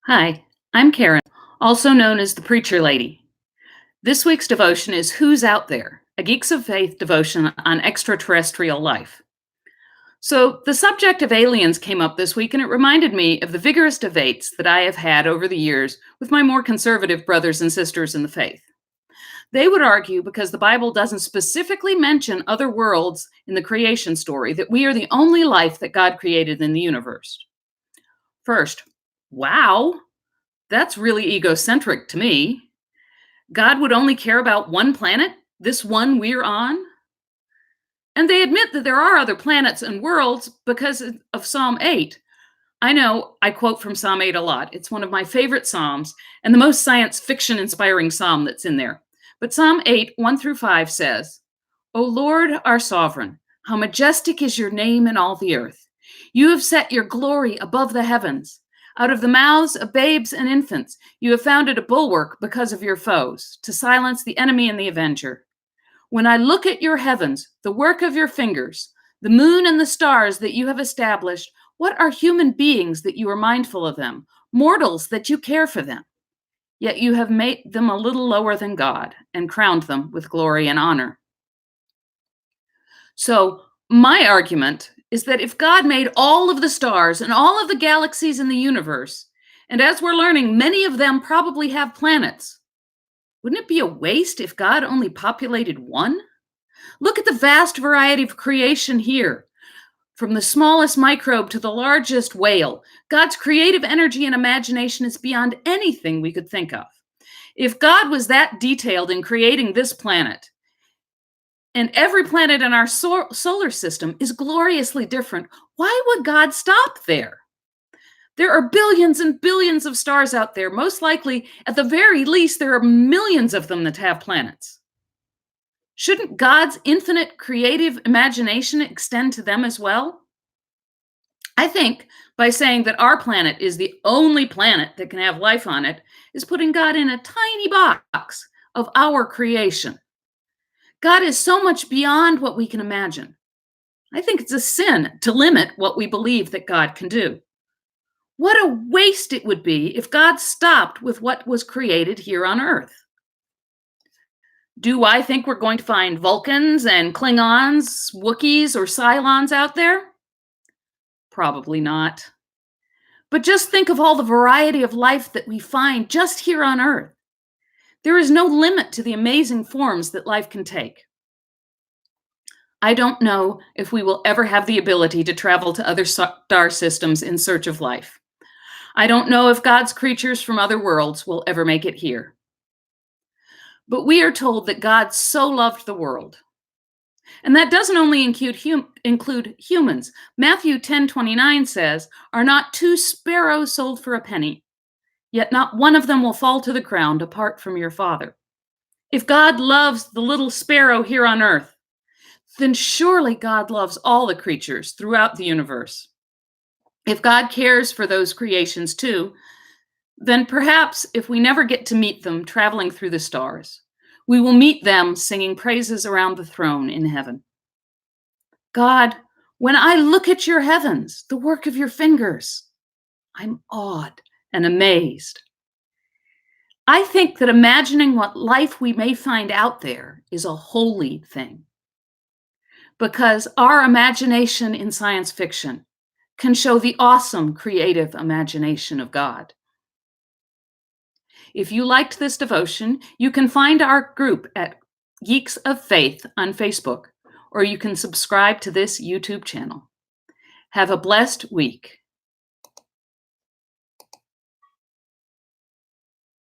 Hi, I'm Karen, also known as the Preacherlady. This week's devotion is Who's Out There? A Geeks of Faith devotion on extraterrestrial life. So, the subject of aliens came up this week, and it reminded me of the vigorous debates that I have had over the years with my more conservative brothers and sisters in the faith. They would argue because the Bible doesn't specifically mention other worlds in the creation story that we are the only life that God created in the universe. First, wow, that's really egocentric to me. God would only care about one planet, this one we're on. And they admit that there are other planets and worlds because of Psalm 8. I know I quote from Psalm 8 a lot. It's one of my favorite Psalms and the most science fiction inspiring Psalm that's in there. But Psalm 8, 1 through 5 says, O Lord, our sovereign, how majestic is your name in all the earth. You have set your glory above the heavens. Out of the mouths of babes and infants, you have founded a bulwark because of your foes, to silence the enemy and the avenger. When I look at your heavens, the work of your fingers, the moon and the stars that you have established, what are human beings that you are mindful of them, mortals that you care for them? Yet you have made them a little lower than God and crowned them with glory and honor. So, my argument is that if God made all of the stars and all of the galaxies in the universe, and as we're learning, many of them probably have planets, wouldn't it be a waste if God only populated one? Look at the vast variety of creation here. From the smallest microbe to the largest whale, God's creative energy and imagination is beyond anything we could think of. If God was that detailed in creating this planet, and every planet in our solar system is gloriously different, why would God stop there? There are billions and billions of stars out there. Most likely, at the very least, there are millions of them that have planets. Shouldn't God's infinite creative imagination extend to them as well? I think by saying that our planet is the only planet that can have life on it is putting God in a tiny box of our creation. God is so much beyond what we can imagine. I think it's a sin to limit what we believe that God can do. What a waste it would be if God stopped with what was created here on Earth. Do I think we're going to find Vulcans and Klingons, Wookiees, or Cylons out there? Probably not. But just think of all the variety of life that we find just here on Earth. There is no limit to the amazing forms that life can take. I don't know if we will ever have the ability to travel to other star systems in search of life. I don't know if God's creatures from other worlds will ever make it here. But we are told that God so loved the world. And that doesn't only include humans. Matthew 10:29 says, Are not two sparrows sold for a penny? Yet not one of them will fall to the ground apart from your Father. If God loves the little sparrow here on earth, then surely God loves all the creatures throughout the universe. If God cares for those creations too, then perhaps if we never get to meet them traveling through the stars, we will meet them singing praises around the throne in heaven. God, when I look at your heavens, the work of your fingers, I'm awed and amazed. I think that imagining what life we may find out there is a holy thing, because our imagination in science fiction can show the awesome creative imagination of God. If you liked this devotion, you can find our group at Geeks of Faith on Facebook, or you can subscribe to this YouTube channel. Have a blessed week.